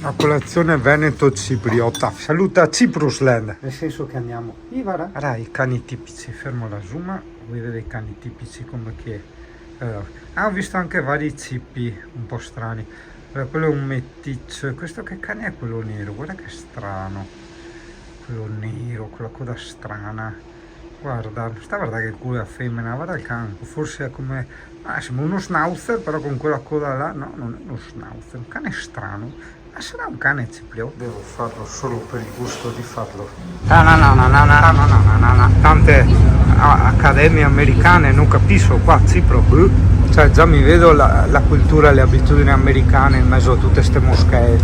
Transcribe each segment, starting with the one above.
A colazione veneto cipriota. Saluta Ciprusland. Nel senso che andiamo. Ivara. Allora, i cani tipici. Fermo la zoom. Vuoi vedere i cani tipici come che è? Ho visto anche vari cipi un po' strani. Allora, quello è un meticcio. Questo che cane è quello nero? Guarda che strano. Quello nero, con la coda strana. Guarda, guarda che culo è femmina, guarda il cane. Forse è come... sembra uno schnauzer, però con quella coda là. No, non è uno schnauzer. Un cane strano. Ma sarà un cane cipriota? Devo farlo solo per il gusto di farlo. No. Tante accademie americane, non capisco qua Cipro. Cioè già mi vedo la cultura, le abitudini americane in mezzo a tutte queste moschee.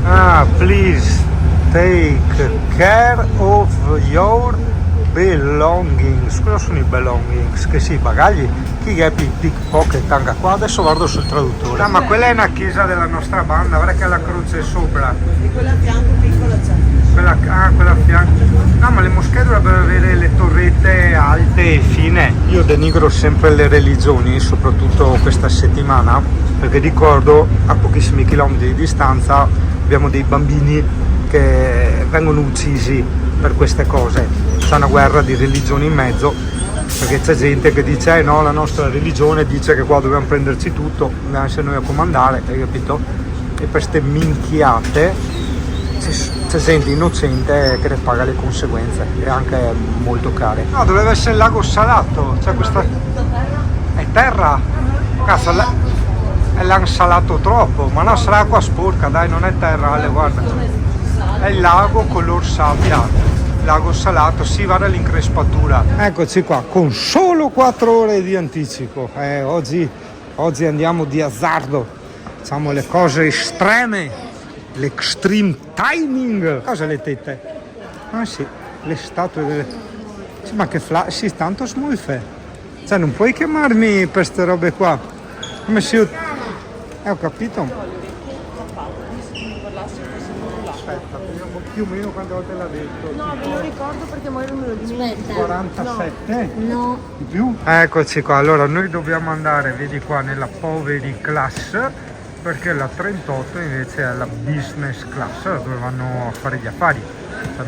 Please take care of your belongings. Cosa sono i belongings? Che sì, bagagli. Chi è il pickpocket anche qua? Adesso guardo sul traduttore. Ma quella è una chiesa della nostra banda, guarda che ha la croce sopra. E quella a fianco piccola c'è. Quella a fianco. No, ma le moschee dovrebbero avere le torrette alte e fine. Io denigro sempre le religioni, soprattutto questa settimana, perché ricordo a pochissimi chilometri di distanza abbiamo dei bambini che vengono uccisi per queste cose. C'è una guerra di religioni in mezzo, perché c'è gente che dice no, la nostra religione dice che qua dobbiamo prenderci tutto, dobbiamo essere noi a comandare, hai capito? E per queste minchiate c'è gente innocente che ne paga le conseguenze, e anche molto care. No, doveva essere il lago salato, cioè questa è terra, cazzo, l'hanno salato troppo, ma no, sarà acqua sporca, dai, non è terra, Ale, guarda, è il lago color sabbia. Lago salato, si va dall'increspatura. Eccoci qua, con solo 4 ore di anticipo. Oggi andiamo di azzardo, facciamo le cose estreme, l'extreme timing. Cosa le tette? Ah sì, le statue delle... Sì, ma che sì, tanto smulfe. Cioè non puoi chiamarmi per queste robe qua. Come se io... ho capito. Aspetta, più o meno quante volte l'ha detto? No, me lo ricordo perché magari non me lo dimentico. 47? No. Di più? Eccoci qua, allora noi dobbiamo andare, vedi qua, nella poveri class, perché la 38 invece è la business class, dove vanno a fare gli affari.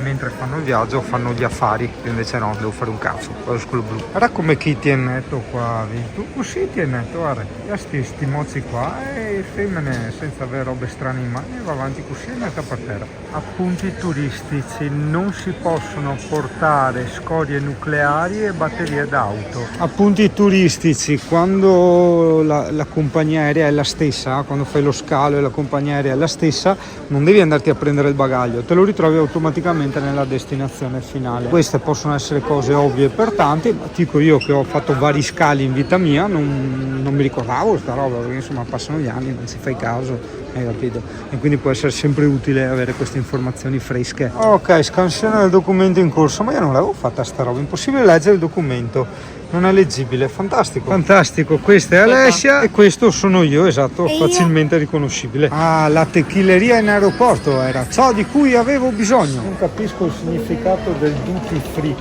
Mentre fanno il viaggio fanno gli affari, io invece no, devo fare un cazzo, vado su quello blu. Guarda come chi ti è netto qua, tu così ti è netto, guarda, sti mozzi qua e femmine senza avere robe strane in mano, e va avanti così e metta per terra. Appunti turistici: non si possono portare scorie nucleari e batterie d'auto. Appunti turistici: quando la compagnia aerea è la stessa, quando fai lo scalo e la compagnia aerea è la stessa, non devi andarti a prendere il bagaglio, te lo ritrovi automaticamente nella destinazione finale. Queste possono essere cose ovvie per tanti, ma dico io che ho fatto vari scali in vita mia, non mi ricordavo sta roba, perché insomma passano gli anni, non ci fai caso, hai capito? E quindi può essere sempre utile avere queste informazioni fresche. Ok, scansione del documento in corso, ma io non l'avevo fatta sta roba, impossibile leggere il documento. Non è leggibile, fantastico. Fantastico, questa è Alessia e questo sono io, esatto, facilmente riconoscibile. Ah, la techileria in aeroporto era ciò di cui avevo bisogno. Non capisco il significato del duty free,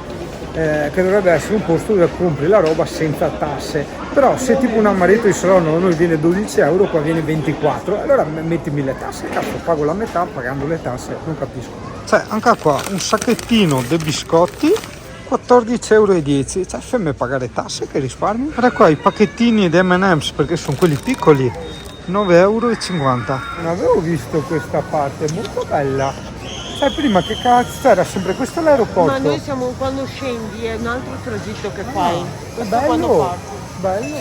che dovrebbe essere un posto dove compri la roba senza tasse. Però se tipo un amaretto di Salerno noi viene 12 euro, qua viene 24, allora mettimi le tasse, cazzo, pago la metà pagando le tasse, non capisco. Cioè, anche qua un sacchettino dei biscotti, 14,10 euro, cioè fammi pagare tasse che risparmi. Guarda qua i pacchettini di M&M's, perché sono quelli piccoli, 9,50 euro. Non avevo visto questa parte, molto bella. Sai prima che cazzo era sempre questo l'aeroporto? Ma noi siamo, quando scendi è un altro tragitto che fai. Questo bello, quando parti.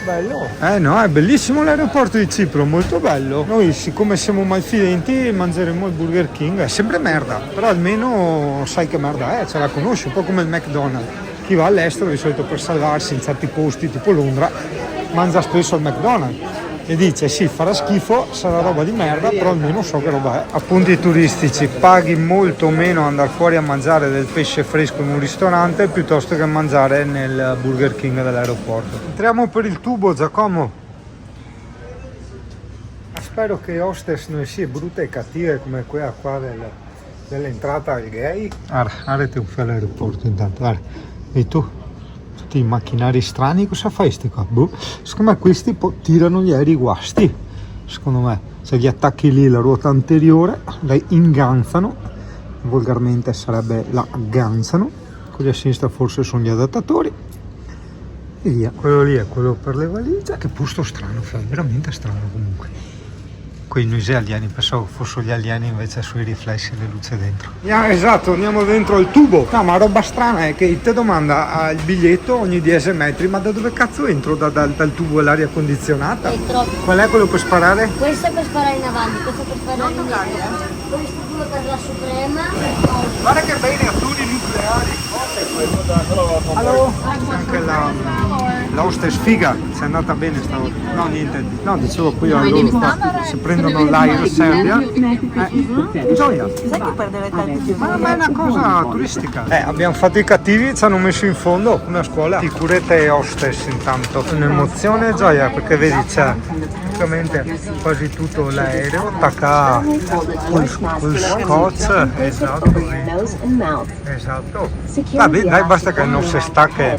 Bello. No, è bellissimo l'aeroporto di Cipro, molto bello. Noi siccome siamo malfidenti mangeremo il Burger King, è sempre merda, però almeno sai che merda è, ce la conosci, un po' come il McDonald's. Chi va all'estero di solito per salvarsi in certi posti tipo Londra mangia spesso al McDonald's e dice sì, farà schifo, sarà roba di merda, però almeno so che roba è. Appunti turistici: paghi molto meno andare fuori a mangiare del pesce fresco in un ristorante piuttosto che mangiare nel Burger King dell'aeroporto. Entriamo per il tubo, Giacomo. Spero che hostess non sia brutta e cattive come quella qua dell'entrata al gay. Arrete un po' all'aeroporto intanto, guarda. E tu? Tutti i macchinari strani, cosa fai sti qua? Boh. Secondo me questi tirano gli aerei guasti, secondo me. se gli attacchi lì la ruota anteriore, la inganzano, volgarmente sarebbe la ganzano, quelli a sinistra forse sono gli adattatori e via. Quello lì è quello per le valigie, che posto strano, veramente strano comunque. Quei nusi alieni, pensavo fossero gli alieni, invece sui riflessi le luce dentro. Esatto, andiamo dentro il tubo. No, ma roba strana è che ti domanda il biglietto ogni 10 metri, ma da dove cazzo entro? Dal tubo dell'aria condizionata? Qual è quello per sparare? Questo è per sparare in avanti, questo è per sparare in indietro. Questo due per la Suprema. Guarda che bei reattori nucleari. Allora, anche la hostess figa, si è andata bene stavolta. No, niente. No, dicevo qui a loro qua, se prendono l'Air Serbia. Gioia. Sai che perdere tempo? Ma è una cosa turistica. Abbiamo fatto i cattivi, ci hanno messo in fondo una scuola. Sicurezza e hostess intanto. Un'emozione e gioia, perché vedi c'è praticamente quasi tutto l'aereo attacca col scotch. Esatto. Vabbè, dai, basta che non si stacca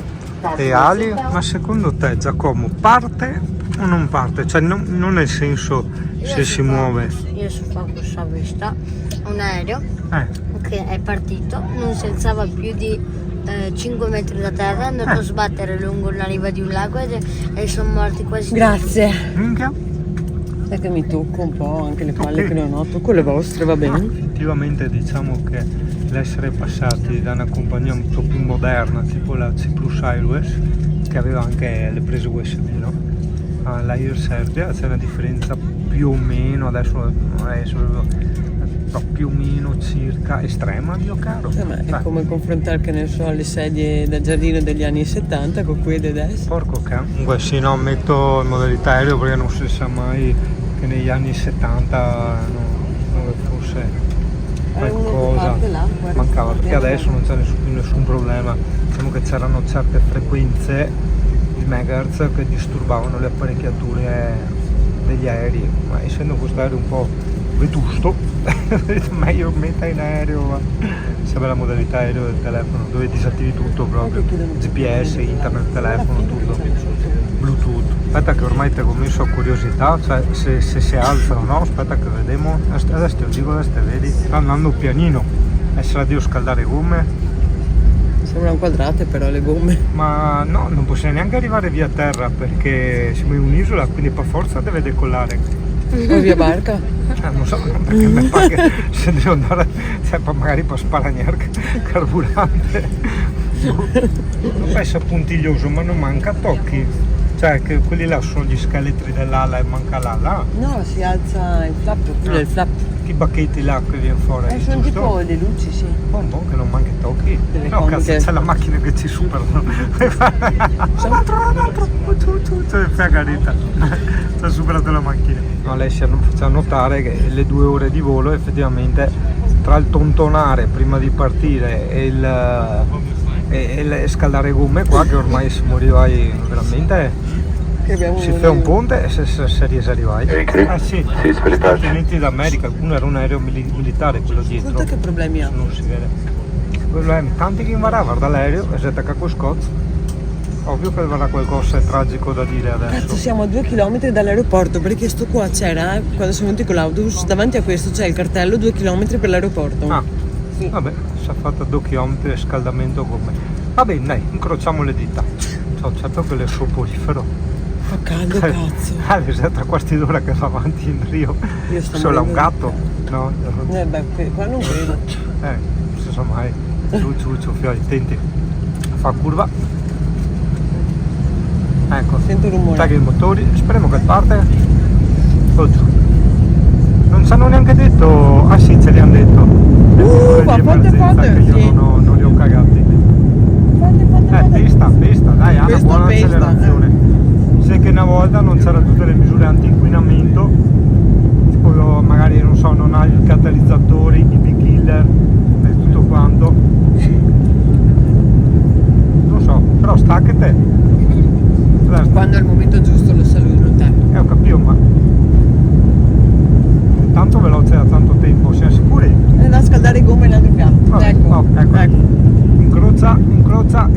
le ali. Ma secondo te Giacomo parte o non parte? Cioè non nel senso se si muove. Io su Focus ho visto un aereo che è partito, non si alzava più di 5 metri da terra, è andato a sbattere lungo la riva di un lago e sono morti quasi tutti. Grazie. Minchia. Sai che mi tocco un po' anche le palle che non ho, tocco le vostre, va bene? Effettivamente diciamo che l'essere passati da una compagnia un po' più moderna, tipo la Cyprus Airways, che aveva anche le prese USB, no? All'Air Serbia c'è una differenza più o meno, adesso però più o meno circa estrema, Dio caro. Ma è come confrontare, che ne so, le sedie da giardino degli anni 70 con quelle adesso. Porco can. Comunque sì, no, metto in modalità aereo perché non si sa mai che negli anni 70 non fosse qualcosa mancava, perché adesso non c'è nessun problema. Diciamo che c'erano certe frequenze di megahertz che disturbavano le apparecchiature degli aerei, ma essendo questo aereo un po' vetusto meglio metta in aereo, serve la modalità aereo del telefono dove disattivi tutto proprio, GPS, internet, telefono, tutto, Bluetooth. Aspetta che ormai ti ho messo a curiosità, cioè se si alzano, no? Aspetta che vediamo, adesso ti dico, adesso vedi, sta andando pianino, e se la devo scaldare gomme? Sembrano quadrate però le gomme. Ma no, non possiamo neanche arrivare via terra perché siamo in un'isola, quindi per forza deve decollare. O via barca? Non so, perché mi pare che se devo andare, cioè, magari per sparagnare carburante. Non penso puntiglioso, ma non manca tocchi. Cioè che quelli là sono gli scheletri dell'ala e manca l'ala. No, si alza il flap, quello è il flap. I bacchetti là che viene fuori. Sono tipo le luci, sì. Buon che non manca tocchi. No, cazzo, c'è la macchina che ci superano. Un altro. C'è fagarita. Ci ha superato la macchina. No, lei ci faceva notare che le 2 ore di volo effettivamente tra il tontonare prima di partire e il scaldare gomme qua, che ormai si moriva veramente. Si fa un ponte e se riesce a arrivare. Sì, Stati Uniti d'America, uno era un aereo militare, quello dietro. Guarda che problemi ha. Non si vede. Quello è tanti che imparava dall'aereo e si attacca con scotch. Ovvio che avrà qualcosa di tragico da dire adesso. Cazzo, siamo a 2 km dall'aeroporto, perché sto qua c'era, quando siamo venuti con l'autobus, davanti a questo c'è il cartello 2 km per l'aeroporto. Ah, sì. Vabbè, si è fatto 2 km di scaldamento con me. Va bene, dai, incrociamo le dita. Certo che le soporifero. Fa caldo, cazzo. È 3 quarti d'ora che va avanti in Rio. Solo un gatto? No? Beh, qua non credo. Non si sa mai. Ciuccio, fiori, attenti. Fa curva. Ecco. Sento rumore. Tagli i motori, speriamo che parte. Non ci hanno neanche detto. Ah sì, ce li hanno detto. Ma fate. Io Sì. non li ho cagati. Pista, dai, ha una buona accelerazione. Sai che una volta non c'erano tutte le misure anti-inquinamento, tipo magari non so, non hai i catalizzatori, i big killer e tutto quanto. Non so, però staccate. Quando è il momento giusto lo saluto te. Ho capito, ma tanto veloce da tanto tempo, siamo sicuri? È da scaldare gomme in altro piano. Ecco. Incrocia incrocia,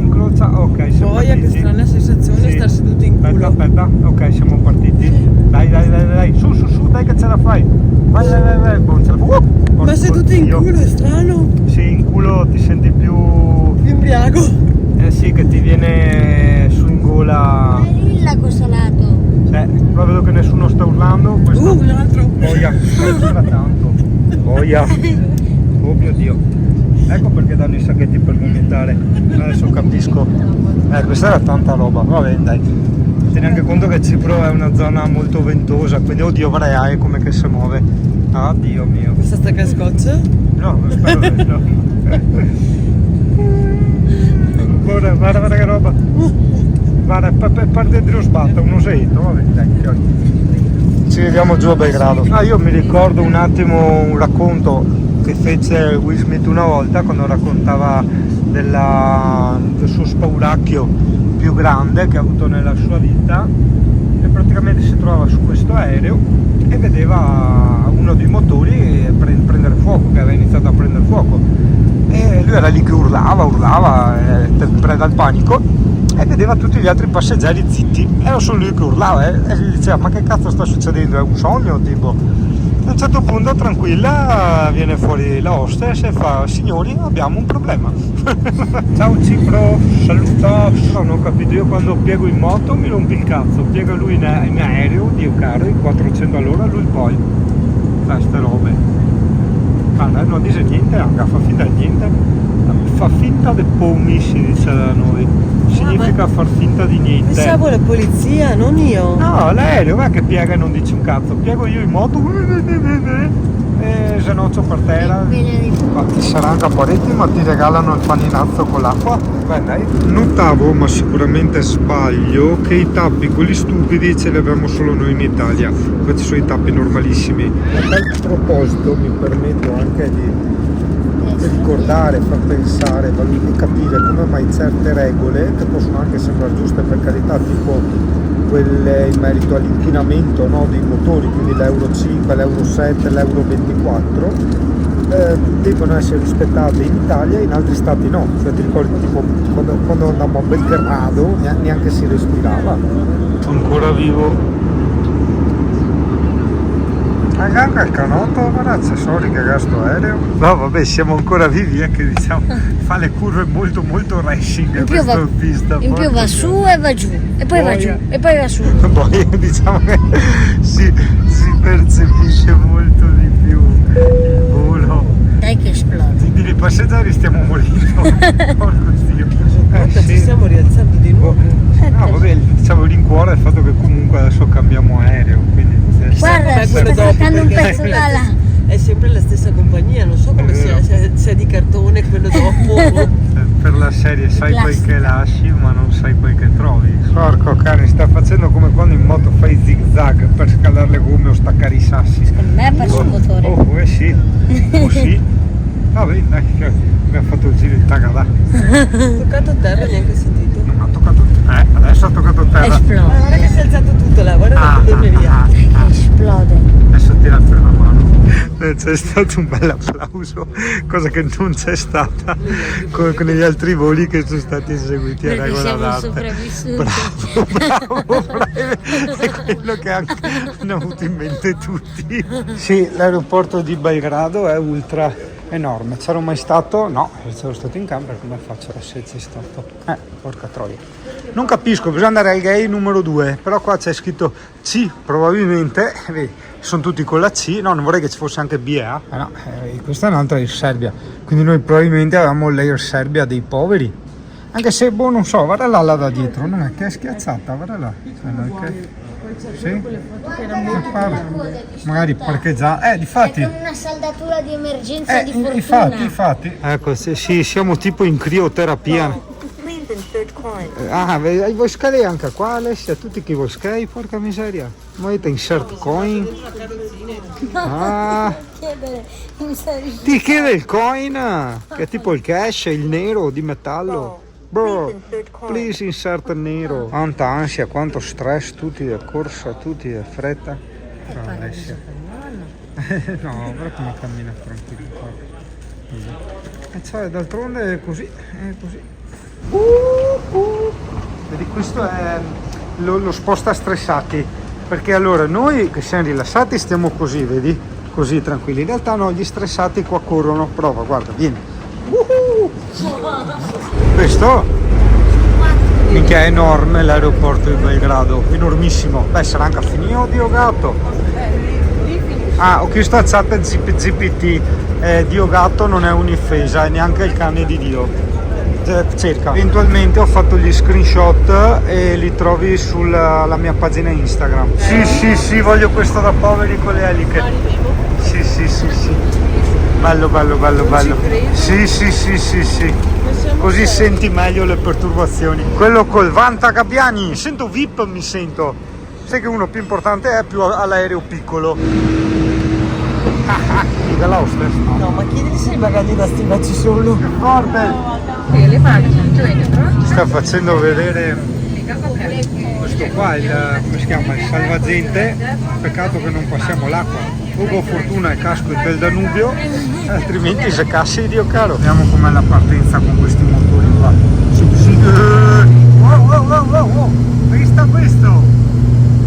ok, siamo Poi partiti. che strana sensazione star seduti in culo. Aspetta, ok, siamo partiti. Dai, su, dai che ce la fai. Vai, buon ce la Ma seduti in culo è strano. Sì, in culo ti senti più... Più imbriaco. Sì, che ti viene su in gola. È lì il lago salato. Qua vedo che nessuno sta urlando. Un altro. Boia, non c'era tanto. Boia. Oh mio Dio. Ecco perché danno i sacchetti per vomitare. Adesso capisco. Questa era tanta roba. Vabbè, dai. Tieni anche conto che Cipro è una zona molto ventosa, quindi oddio Vareai come che si muove. Ah, Dio mio. Questa stacca scotch? No, spero che no. Guarda che roba. Guarda, parte di sbatta, un osetto, vabbè, dai. Ci vediamo giù a Belgrado. Io mi ricordo un attimo un racconto che fece Will Smith una volta quando raccontava del suo spauracchio più grande che ha avuto nella sua vita, e praticamente si trovava su questo aereo e vedeva uno dei motori prendere fuoco, che aveva iniziato a prendere fuoco, e lui era lì che urlava preda al panico, e vedeva tutti gli altri passeggeri zitti, era solo lui che urlava, e gli diceva: ma che cazzo sta succedendo, è un sogno tipo? A un certo punto, tranquilla, viene fuori la hostess e fa: signori, abbiamo un problema. Ciao Cipro, saluto. Non ho capito, io quando piego in moto mi rompi il cazzo, piega lui in aereo, Dio caro, in 400 all'ora, lui poi queste robe. Guarda, non dice niente, fa finta di niente, fa finta de pomi, si dice da noi, significa far finta di niente. Pensavo la polizia, non io. No, l'aereo, va che piega e non dice un cazzo, piego io in moto e genoccio per terra. Ma ti saranno caporetti, ma ti regalano il paninazzo con l'acqua? Beh, dai. Notavo, ma sicuramente sbaglio, che i tappi, quelli stupidi, ce li abbiamo solo noi in Italia. Questi sono i tappi normalissimi. A tal proposito mi permetto anche di ricordare, far pensare, capire come mai certe regole, che possono anche sembrare giuste per carità, tipo quelle in merito all'inquinamento, no, dei motori, quindi l'Euro 5, l'Euro 7, l'Euro 24, devono essere rispettate in Italia e in altri stati no. Cioè, ti ricordi tipo quando andammo a Belgrado neanche si respirava. Ancora vivo. Anche il canotto, guarda, accessori che gasto aereo. No, vabbè, siamo ancora vivi, che diciamo fa le curve molto racing in più questa pista. In più va su e va giù, e poi va giù, e poi va su. Poi diciamo che si percepisce molto di più il volo. Dai che esplode. Quindi i passeggeri stiamo morendo. Porco Dio. Ci stiamo rialzando di nuovo. No, vabbè, diciamo il rincuore è il fatto che comunque adesso cambiamo aereo, quindi guarda, sta staccando un pezzo da là. È sempre la stessa compagnia, non so come sia, se è di cartone quello dopo. Per la serie sai quel che lasci, ma non sai quel che trovi. Porco cane, sta facendo come quando in moto fai zig zag per scalare le gomme o staccare i sassi. Secondo me ha perso il motore. Sì. Sì. Vabbè, dai, mi ha fatto il giro in Tagadà. Toccato a terra, neanche sentito. Non ha toccato. Adesso ha toccato terra. Esplode. Guarda che si è alzato tutto là, guarda la tonneria. Che esplode. Adesso tira per la mano. C'è stato un bel applauso, cosa che non c'è stata con gli altri voli che sono stati eseguiti a Perché regola siamo d'arte. sopravvissuti. Bravo, è quello che hanno avuto in mente tutti. Sì, l'aeroporto di Belgrado è ultra enorme. C'ero mai stato? No, c'ero stato in camper, come faccio a esserci stato? Porca troia. Non capisco, bisogna andare al gay numero 2, però qua c'è scritto C, probabilmente, vedi, sono tutti con la C, no, non vorrei che ci fosse anche B e A. No, questa è un'altra Air Serbia, quindi noi probabilmente avevamo l'Air Serbia dei poveri, anche se, boh, non so, guarda là da dietro, non è che è schiacciata, guarda là. Sì? Magari parcheggiare, difatti. È con una saldatura di emergenza di fortuna. Infatti. Ecco, sì, siamo tipo in crioterapia. Hai vuoi scale anche qua, Alessia? Tutti che vuoi scale, porca miseria. Ma avete insert coin? Ti chiede il coin, che è tipo il cash, il nero di metallo. Bro, please insert nero. Quanta ansia, quanto stress, tutti è corsa, tutti è fretta. Alessia. No, guarda come cammina tranquillo. E cioè, d'altronde è così, è così. Vedi, questo è lo sposta stressati, perché allora noi che siamo rilassati stiamo così, vedi? Così tranquilli. In realtà no, gli stressati qua corrono. Prova, guarda, vieni. Questo minchia è enorme l'aeroporto di Belgrado, enormissimo. Beh, sarà anche finito Dio gatto. Ah, ho chiesto a chat GPT, Dio gatto non è un'offesa, è neanche il cane di Dio. Cerca. Eventualmente ho fatto gli screenshot e li trovi sulla mia pagina Instagram. Sì, voglio questo da poveri con le eliche. Sì. Bello. Sì. Così senti meglio le perturbazioni. Quello col Vanta Gabbiani, sento VIP, mi sento. Sai che uno più importante è più all'aereo piccolo. Della hostess? No, ma chiedili se i bagagli da stiva ci sono. Che forte! Sta facendo vedere questo qua, come si chiama? Il salvagente. Peccato che non passiamo l'acqua. Ugo fortuna e casco del Danubio, altrimenti se cassi Dio caro. Vediamo com'è la partenza con questi motori qua. Wow, vista questo?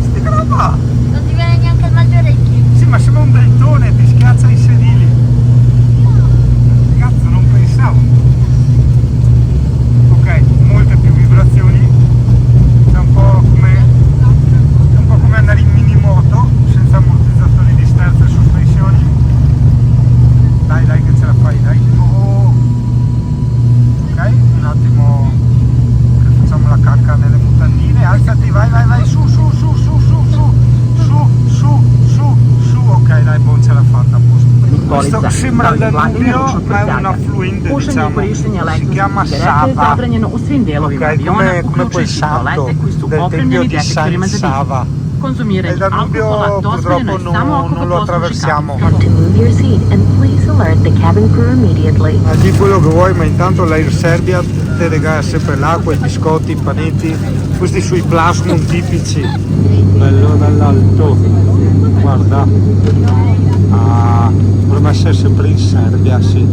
Sti roba! Non ti viene neanche il orecchi. Sì, ma sembra un deltone, ti schiaccia i sedili. Cazzo, non pensavo. Ok, molte più vibrazioni. È un po' come andare in minimoto, senza ammortizzatori di sterzo e sospensioni. Dai che ce la fai, dai. Ok, un attimo che facciamo la cacca nelle mutandine. Alzati, vai, su. Ok, dai, buon, ce l'ha fatta, a posto. Questo sembra il Danubio, ma è un affluente, diciamo, si chiama Sava. Ok, come quel santo del tempio di San Sava. Il Danubio purtroppo non lo attraversiamo. Di quello che vuoi, ma intanto l'Air Serbia te regala sempre l'acqua, i biscotti, i panetti, questi sui plasmon tipici. Bello dall'alto, guarda. Ah, dovrebbe essere sempre in Serbia, sì.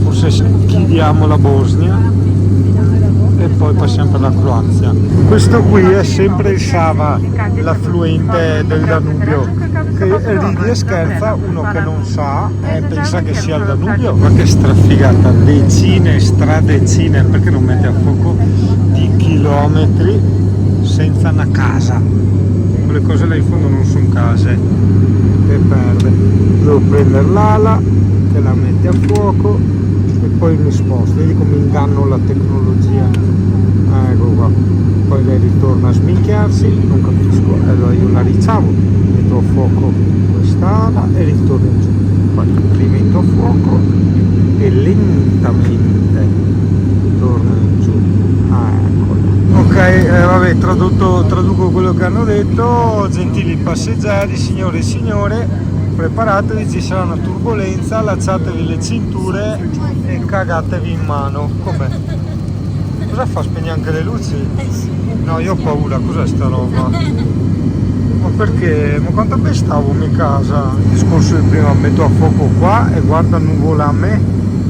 Forse schiviamo la Bosnia e poi passiamo per la Croazia. Questo qui è sempre il Sava, l'affluente del Danubio, che ride e scherza uno che non sa e pensa che sia il Danubio. Ma che strafigata, stradecine, perché non mette a fuoco di chilometri senza una casa. Quelle cose là in fondo non sono case, che perde. Devo prendere l'ala, che la mette a fuoco e poi mi sposto. Vedi come inganno la tecnologia. Ecco qua. Poi lei ritorna a sminchiarsi, non capisco. Allora io la ricavo, metto a fuoco quest'ala e ritorno giù. Poi rimetto a fuoco e lentamente torno giù. Eccola. Ok, vabbè, traduco quello che hanno detto. Gentili passeggeri, signore e signore, preparatevi, ci sarà una turbolenza, allacciatevi le cinture e cagatevi in mano. Com'è? Cosa fa? Spegne anche le luci? No, io ho paura, cos'è sta roba? Ma perché? Ma quanto ben stavo in casa? Il discorso di prima, metto a fuoco qua e guarda nuvolame.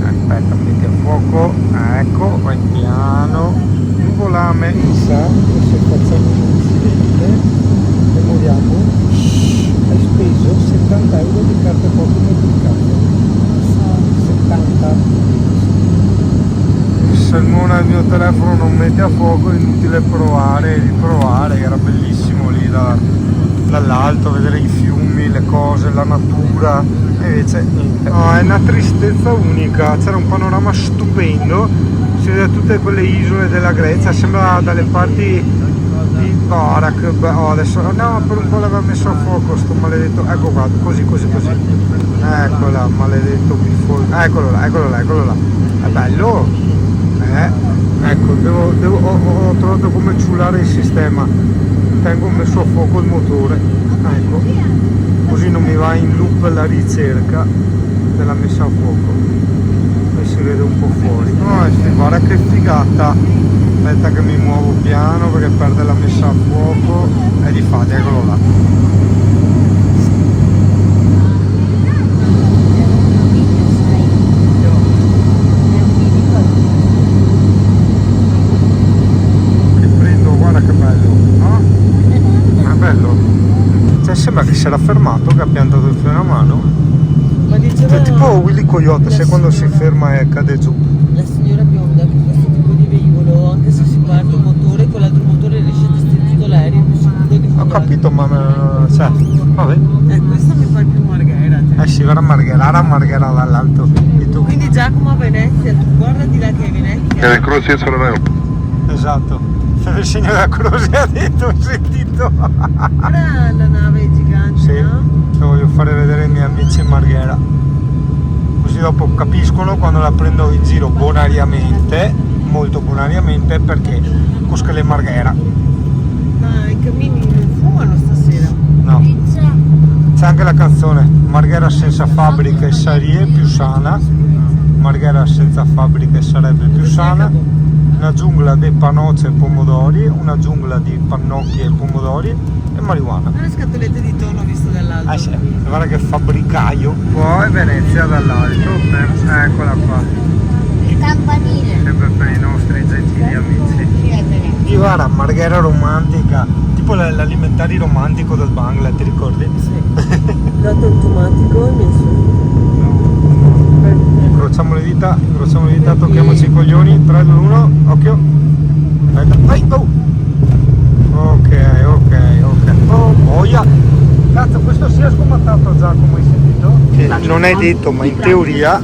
Aspetta, metti a fuoco, ecco, vai piano. Nuvolame, chissà se facciamo un incidente e moriamo. Hai speso 70 euro di carte poco modificate. 70. Se il mio telefono non mette a fuoco è inutile provare e riprovare. Era bellissimo lì dall'alto vedere i fiumi, le cose, la natura, e invece niente. No, è una tristezza unica, c'era un panorama stupendo, si vede tutte quelle isole della Grecia, sembra dalle parti di Barak. Adesso no, per un po' l'aveva messo a fuoco sto maledetto, ecco qua, così. Eccola, maledetto bifone, eccolo là, è bello. Ecco, ho trovato come ciulare il sistema. Tengo messo a fuoco il motore, ecco, così non mi va in loop la ricerca della messa a fuoco e si vede un po' fuori. Guarda che figata. Aspetta che mi muovo piano perché perde la messa a fuoco e difatti eccolo là. che si era fermato, che ha piantato il freno a mano. Ma diceva Tipo Willy Coyote, sai quando si ferma e cade giù. la signora bionda che questo tipo di velivolo, anche se si parte un motore, con l'altro motore riesce a gestire tutto l'aereo, più sicuro di Ho quando capito, ma cioè, vabbè. questa mi fa più Marghera. Sì, era Marghera dall'alto. E tu? Quindi Giacomo a Venezia, tu guarda di là che è Venezia. Le croci sono Esatto. Il segno della croce ha detto, ho sentito. Ora la nave è gigante, Sì, no? lo voglio fare vedere ai miei amici in Marghera. Così dopo capiscono quando la prendo in giro bonariamente, molto bonariamente, perché cosca le Marghera. Ma i cammini non fumano stasera. No. Pizza. C'è anche la canzone Marghera senza fabbriche sarebbe più sana. Marghera senza fabbriche sarebbe più sana. Una giungla di panocce e pomodori, una giungla di pannocchi e pomodori e marijuana. Non le scatolette di tonno visto dall'alto. Ah sì, guarda che fabbricaio. Poi Venezia dall'alto, eccola qua. Il campanile. Sempre per i nostri gentili amici. Di guarda, Marghera romantica, tipo l'alimentari romantico del Bangla, ti ricordi? Sì. Dato automatico e messo. Incrociamo le dita, tocchiamoci i coglioni, 3, 2, 1, occhio. Aspetta, vai, oh. Ok. Oh, boia. Cazzo, questo si è sgomattato Giacomo, hai sentito? Che non è detto, ma in teoria,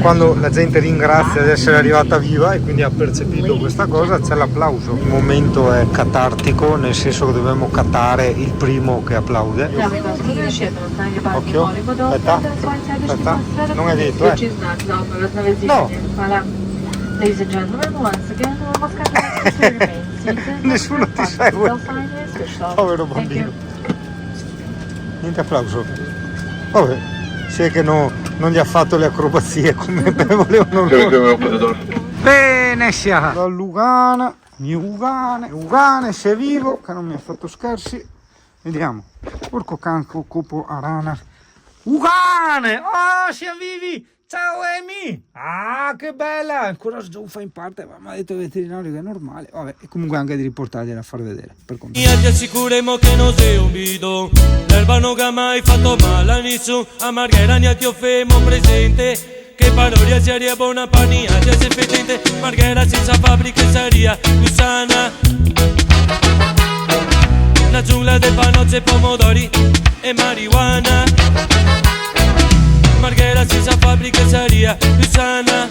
quando la gente ringrazia di essere arrivata viva e quindi ha percepito questa cosa, c'è l'applauso. Il momento è catartico, nel senso che dobbiamo catare il primo che applaude. Occhio, aspetta, non è detto, No. Ladies and gentlemen, once again, Moscow remains. Nessuno ti segue. Povero bambino. Niente applauso. Vabbè, si è che non gli ha fatto le acrobazie come volevano loro. Venezia. Da Lugana, Ugane, se è vivo, che non mi ha fatto scherzi. Vediamo. Porco canco, copo arana. Ugane! Oh, siamo vivi! Ciao Amy! Ah, che bella! Ancora sgiuffa in parte, ma mi ha detto il veterinario che è normale. Vabbè, e comunque anche di riportargliela a far vedere. Per conto. Ti assicuremo che non sei un bidon. L'erba non ha mai fatto male a nessuno. A Marghera ne ti offriamo presente. Che parodia sia buona pania, già sei fetente. Marghera senza fabbriche saria più sana. Una giungla di panocce, pomodori e marijuana. Marghera senza fabbriche saria più sana.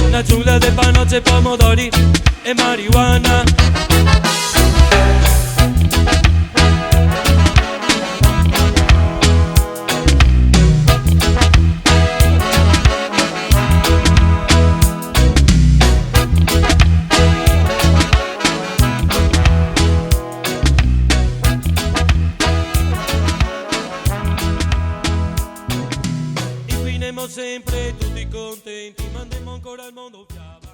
Una giungla di panocce, pomodori e marijuana. Sempre tutti contenti, mandiamo ancora al mondo fiaba.